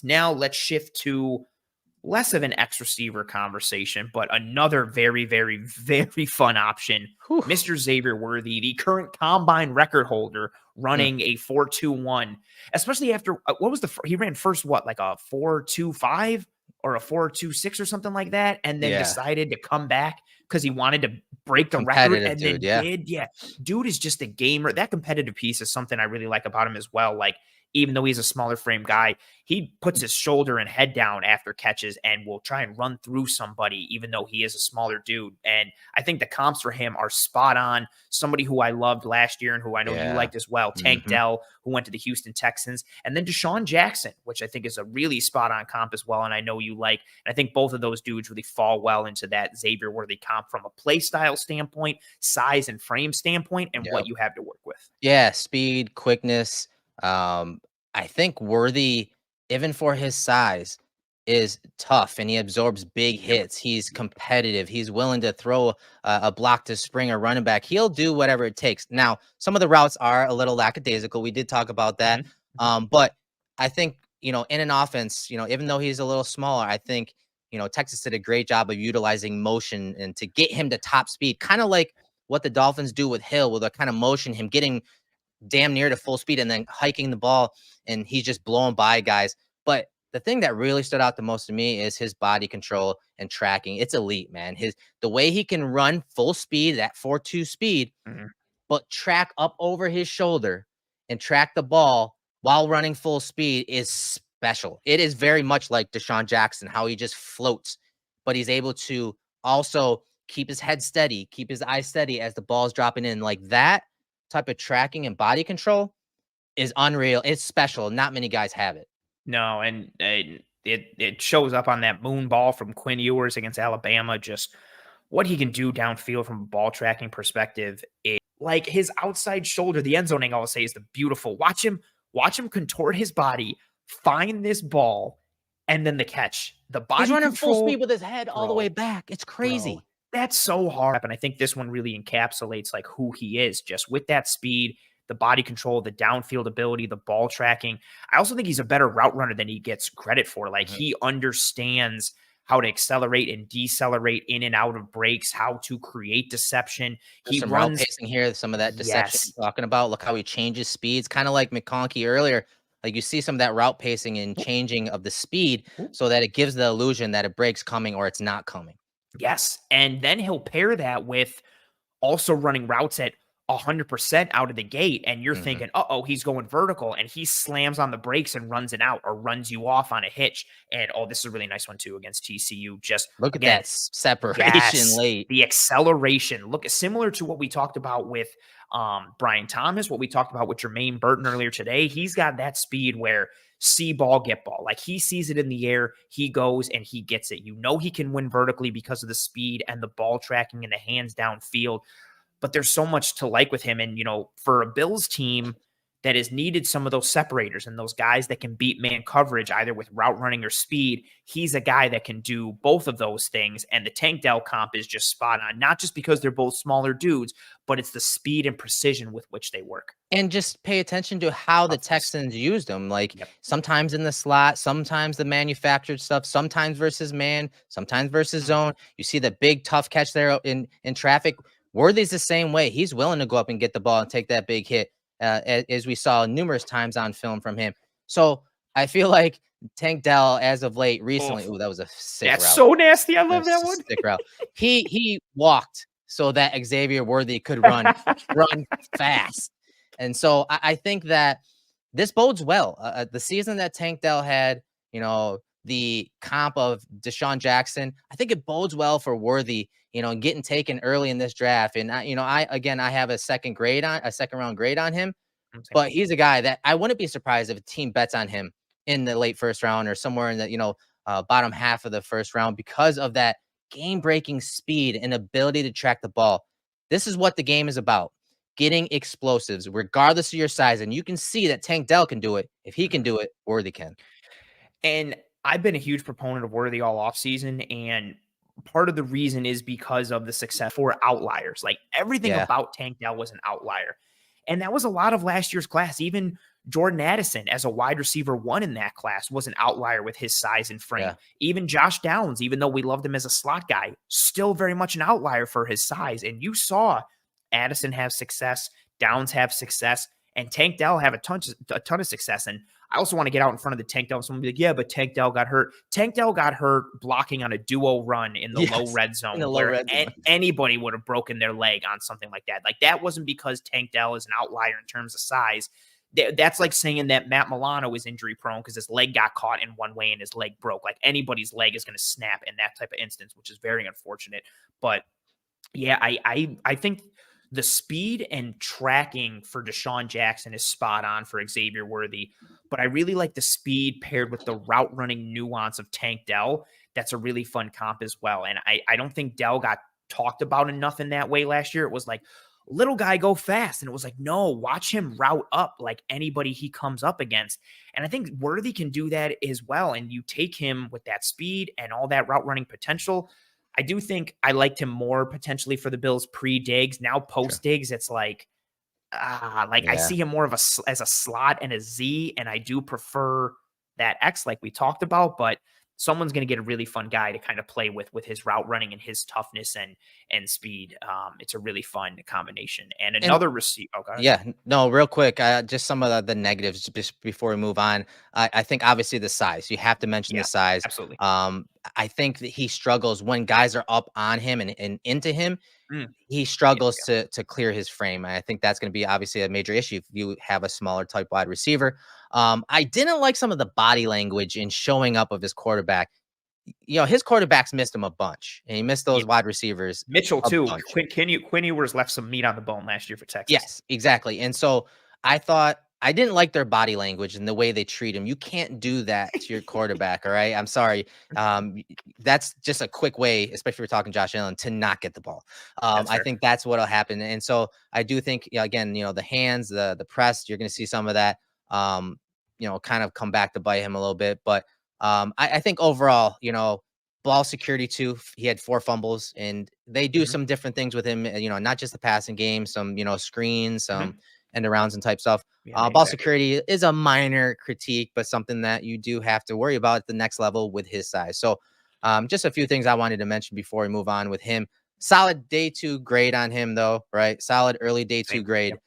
Now let's shift to less of an X receiver conversation, but another very, very, very fun option. Whew. Mr. Xavier Worthy, the current combine record holder, running a 4.21, especially after what was he ran first, what, like a 4.25 or a 4.26 or something like that, and then decided to come back because he wanted to break the record and then did. Yeah. Dude is just a gamer. That competitive piece is something I really like about him as well. Like, even though he's a smaller frame guy, he puts his shoulder and head down after catches and will try and run through somebody, even though he is a smaller dude. And I think the comps for him are spot on. Somebody who I loved last year and who I know you liked as well, Tank Dell, who went to the Houston Texans, and then Desean Jackson, which I think is a really spot on comp as well. And I know you like, and I think both of those dudes really fall well into that Xavier Worthy comp from a play style standpoint, size and frame standpoint, and what you have to work with. Yeah. Speed, quickness. I think Worthy, even for his size, is tough and he absorbs big hits. He's competitive. He's willing to throw a block to spring a running back. He'll do whatever it takes. Now, some of the routes are a little lackadaisical. We did talk about that. But I think, in an offense, even though he's a little smaller, I think, Texas did a great job of utilizing motion and to get him to top speed, kind of like what the Dolphins do with Hill, with a kind of motion, him getting damn near to full speed and then hiking the ball, and he's just blowing by guys. But the thing that really stood out the most to me is his body control and tracking. It's elite, man. The way he can run full speed, that 4.2 speed, but track up over his shoulder and track the ball while running full speed is special. It is very much like Desean Jackson, how he just floats, but he's able to also keep his head steady, keep his eyes steady as the ball's dropping in. Like, that type of tracking and body control is unreal. It's special. Not many guys have it. No, and it shows up on that moon ball from Quinn Ewers against Alabama. Just what he can do downfield from a ball tracking perspective. Like his outside shoulder, the end zoning, I'll say, is the beautiful. Watch him contort his body, find this ball, and then the catch. The body He's running control, full speed with his head all the way back. It's crazy. That's so hard. And I think this one really encapsulates like who he is, just with that speed, the body control, the downfield ability, the ball tracking. I also think he's a better route runner than he gets credit for. Like he understands how to accelerate and decelerate in and out of breaks, how to create deception. There's some route pacing here, some of that deception I'm talking about. Look how he changes speeds, kind of like McConkey earlier. Like you see some of that route pacing and changing of the speed so that it gives the illusion that a break's coming or it's not coming. Yes. And then he'll pair that with also running routes at 100% out of the gate. And you're thinking, he's going vertical, and he slams on the brakes and runs it out or runs you off on a hitch. And this is a really nice one too against TCU. Just look at that separation late. The acceleration. Look, similar to what we talked about with Brian Thomas, what we talked about with Jermaine Burton earlier today. He's got that speed where see ball, get ball. Like he sees it in the air, he goes and he gets it. He can win vertically because of the speed and the ball tracking and the hands downfield. But there's so much to like with him. And, for a Bills team that has needed some of those separators and those guys that can beat man coverage, either with route running or speed, he's a guy that can do both of those things. And the Tank Dell comp is just spot on, not just because they're both smaller dudes, but it's the speed and precision with which they work. And just pay attention to how the Texans used them. Like sometimes in the slot, sometimes the manufactured stuff, sometimes versus man, sometimes versus zone. You see the big tough catch there in traffic. Worthy's the same way. He's willing to go up and get the ball and take that big hit, as we saw numerous times on film from him. So I feel like Tank Dell, as of late, recently, that was a sick route. That's so nasty. I love that one. Sick route. He walked so that Xavier Worthy could run fast. And so I think that this bodes well. The season that Tank Dell had, the comp of Desean Jackson, I think it bodes well for Worthy, getting taken early in this draft. And I have a second round grade on him, but he's a guy that I wouldn't be surprised if a team bets on him in the late first round or somewhere in the, bottom half of the first round because of that game breaking speed and ability to track the ball. This is what the game is about. Getting explosives, regardless of your size. And you can see that Tank Dell can do it. If he can do it, Worthy can. And I've been a huge proponent of Worthy all offseason, and part of the reason is because of the success for outliers. Like everything about Tank Dell was an outlier. And that was a lot of last year's class. Even Jordan Addison, as a wide receiver one in that class, was an outlier with his size and frame. Yeah. Even Josh Downs, even though we loved him as a slot guy, still very much an outlier for his size. And you saw Addison have success, Downs have success, and Tank Dell have a ton of success. And I also want to get out in front of the Tank Dell. Someone be like, yeah, but Tank Dell got hurt. Tank Dell got hurt blocking on a duo run in the low Yes. red In zone the low where red zone. anybody would have broken their leg on something like that. Like, that wasn't because Tank Dell is an outlier in terms of size. That's like saying that Matt Milano is injury prone because his leg got caught in one way and his leg broke. Like, anybody's leg is going to snap in that type of instance, which is very unfortunate. But yeah, I think the speed and tracking for Desean Jackson is spot on for Xavier Worthy, but I really like the speed paired with the route running nuance of Tank Dell. That's a really fun comp as well. And I don't think Dell got talked about enough in that way last year. It was like, little guy, go fast. And it was like, no, watch him route up like anybody he comes up against. And I think Worthy can do that as well. And you take him with that speed and all that route running potential. I do think I liked him more potentially for the Bills pre-Diggs. Now Sure. post-Diggs, it's like I Yeah. see him more of as a slot and a Z, and I do prefer that X like we talked about, but someone's going to get a really fun guy to kind of play with his route running and his toughness and speed. It's a really fun combination. And And another receiver. Oh, God. yeah, no, real quick, just some of the negatives just before we move on. I think obviously the size. You have to mention the Yeah, size. absolutely. I think that he struggles when guys are up on him and into him. Mm, He yeah, struggles to clear his frame. I think that's going to be obviously a major issue if you have a smaller type wide receiver. I didn't like some of the body language in showing up of his quarterback. His quarterbacks missed him a bunch, and he missed yeah. those wide receivers Mitchell a too. bunch. Quinn Ewers left some meat on the bone last year for Texas. Yes, exactly. And so I thought I didn't like their body language and the way they treat him. You can't do that to your quarterback. All right. I'm sorry. That's just a quick way, especially if we're talking Josh Allen, to not get the ball. That's I fair. think that's what'll happen. And so I do think, again, the hands, the press, you're going to see some of that, kind of come back to bite him a little bit. But I think overall, ball security too. He had 4 fumbles, and they do Mhm, some different things with him. Not just the passing game, some screens, some mhm. end arounds and type stuff. Yeah, Ball exactly. security is a minor critique, but something that you do have to worry about at the next level with his size. So, just a few things I wanted to mention before we move on with him. Solid day 2 grade on him, though, right? Solid early day 2 Same. grade. Yep.